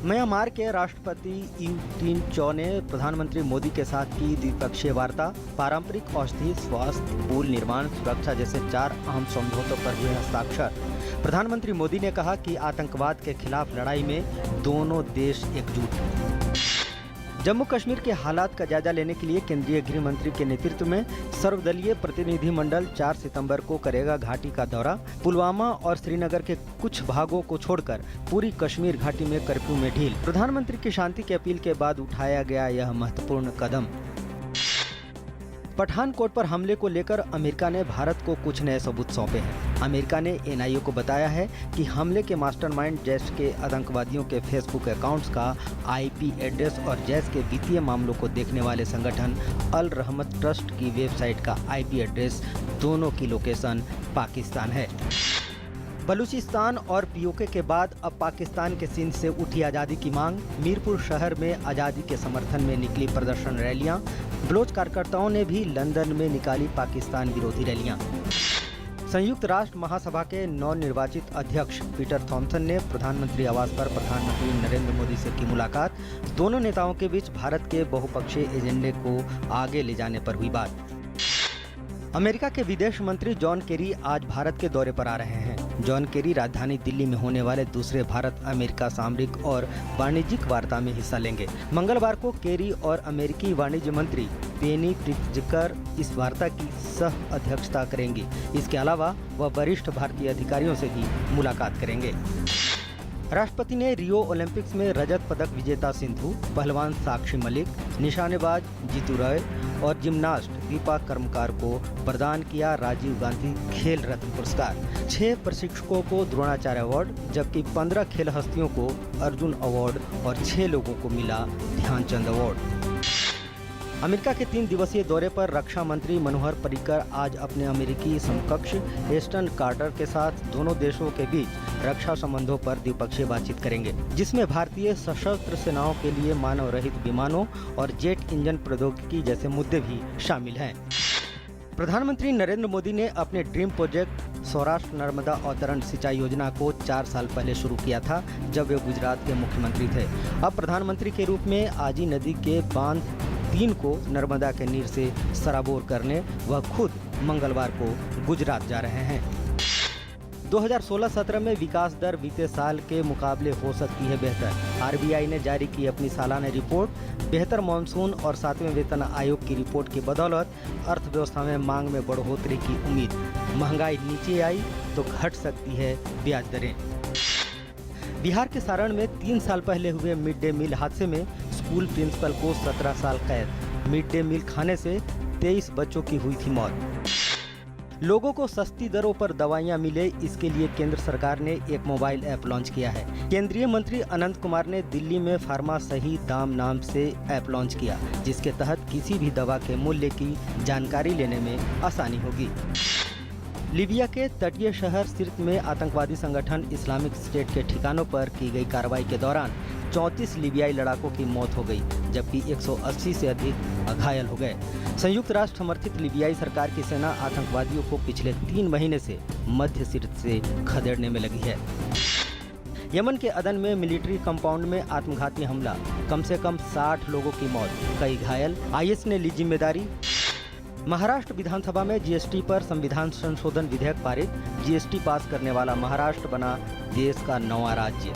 Myanmar के राष्ट्रपति you tin चौ ने प्रधानमंत्री मोदी के साथ की द्विपक्षीय वार्ता। पारंपरिक औषधि, स्वास्थ्य, पुल निर्माण, सुरक्षा जैसे 4 अहम समझौतों पर हुए हस्ताक्षर। प्रधानमंत्री मोदी ने कहा कि आतंकवाद के खिलाफ लड़ाई में दोनों देश एकजुट। जम्मू कश्मीर के हालात का जायजा लेने के लिए केंद्रीय गृह मंत्री के नेतृत्व में सर्वदलीय प्रतिनिधिमंडल 4 सितंबर को करेगा घाटी का दौरा। पुलवामा और श्रीनगर के कुछ भागों को छोड़कर पूरी कश्मीर घाटी में कर्फ्यू में ढील। प्रधानमंत्री की शांति की अपील के बाद उठाया गया यह महत्वपूर्ण कदम। पठानकोट पर हमले को लेकर अमेरिका ने भारत को कुछ नए सबूत सौंपे हैं। अमेरिका ने एनआईए को बताया है कि हमले के मास्टरमाइंड जैश के आतंकवादियों के फेसबुक अकाउंट्स का आईपी एड्रेस और जैश के वित्तीय मामलों को देखने वाले संगठन अल रहमत ट्रस्ट की वेबसाइट का आईपी एड्रेस दोनों की लोकेशन पाकिस्तान है। बलूचिस्तान और पीओके के बाद अब पाकिस्तान के सिंध से उठी आज़ादी की मांग। मीरपुर शहर में आज़ादी के समर्थन में निकली प्रदर्शन रैलियां। बलोच कार्यकर्ताओं ने भी लंदन में निकाली पाकिस्तान विरोधी रैलियां। संयुक्त राष्ट्र महासभा के नवनिर्वाचित अध्यक्ष पीटर थॉम्सन ने प्रधानमंत्री आवास पर प्रधानमंत्री नरेंद्र मोदी से की मुलाकात। दोनों नेताओं के बीच भारत के बहुपक्षीय एजेंडे को आगे ले जाने पर हुई बात। अमेरिका के विदेश मंत्री जॉन केरी आज भारत के दौरे पर आ रहे हैं। जॉन केरी राजधानी दिल्ली में होने वाले दूसरे भारत अमेरिका सामरिक और वाणिज्यिक वार्ता में हिस्सा लेंगे। मंगलवार को केरी और अमेरिकी वाणिज्य मंत्री पेनी प्रित्जकर इस वार्ता की सह अध्यक्षता करेंगी। इसके अलावा वह वरिष्ठ भारतीय अधिकारियों से भी मुलाकात करेंगे। राष्ट्रपति ने रियो ओलंपिक्स में रजत पदक विजेता सिंधु, पहलवान साक्षी मलिक, निशानेबाज जीतू रॉय और जिम्नास्ट दीपा कर्मकार को प्रदान किया राजीव गांधी खेल रत्न पुरस्कार। 6 प्रशिक्षकों को द्रोणाचार्य अवार्ड जबकि 15 खेल हस्तियों को अर्जुन अवार्ड और 6 लोगों को मिला ध्यानचंद अवार्ड। अमेरिका के 3 दिवसीय दौरे पर रक्षा मंत्री मनोहर पर्रिकर आज अपने अमेरिकी समकक्ष एस्टन कार्टर के साथ दोनों देशों के बीच रक्षा संबंधों पर द्विपक्षीय बातचीत करेंगे, जिसमें भारतीय सशस्त्र सेनाओं के लिए मानव रहित विमानों और जेट इंजन प्रौद्योगिकी जैसे मुद्दे भी शामिल हैं। प्रधानमंत्री नरेंद्र मोदी ने अपने ड्रीम प्रोजेक्ट सौराष्ट्र नर्मदा अवतरण सिंचाई योजना को 4 साल पहले शुरू किया था, जब वे गुजरात के मुख्यमंत्री थे। अब प्रधानमंत्री के रूप में आजी नदी के बांध 3 को नर्मदा के नीर से सराबोर करने वह खुद मंगलवार को गुजरात जा रहे हैं। 2016-17 में विकास दर बीते साल के मुकाबले हो सकती है बेहतर। आरबीआई ने जारी की अपनी सालाना रिपोर्ट। बेहतर मानसून और 7वें वेतन आयोग की रिपोर्ट की बदौलत अर्थव्यवस्था में मांग में बढ़ोतरी की उम्मीद। महंगाई नीचे आई तो घट सकती है ब्याज दरें। बिहार के सारण में 3 साल पहले हुए मिड डे मील हादसे में स्कूल प्रिंसिपल को 17 साल कैद। मिड डे मील खाने से 23 बच्चों की हुई थी मौत। लोगों को सस्ती दरों पर दवाइयां मिले, इसके लिए केंद्र सरकार ने एक मोबाइल ऐप लॉन्च किया है। केंद्रीय मंत्री अनंत कुमार ने दिल्ली में फार्मा सही दाम नाम से ऐप लॉन्च किया, जिसके तहत किसी भी दवा के मूल्य की जानकारी लेने में आसानी होगी। लीबिया के तटीय शहर सिर्त में आतंकवादी संगठन इस्लामिक स्टेट के ठिकानों पर की गई कार्रवाई के दौरान 34 लीबियाई लड़ाकों की मौत हो गई, जबकि 180 से अधिक घायल हो गए। संयुक्त राष्ट्र समर्थित लीबियाई सरकार की सेना आतंकवादियों को पिछले 3 महीने से मध्य सिर्त से खदेड़ने में लगी है। यमन के अदन में मिलिट्री कंपाउंड में आत्मघाती हमला, कम से कम 60 लोगों की मौत, कई घायल। आईएस ने ली जिम्मेदारी। महाराष्ट्र विधानसभा में जीएसटी पर संविधान संशोधन विधेयक पारित। जीएसटी पास करने वाला महाराष्ट्र बना देश का 9वां राज्य।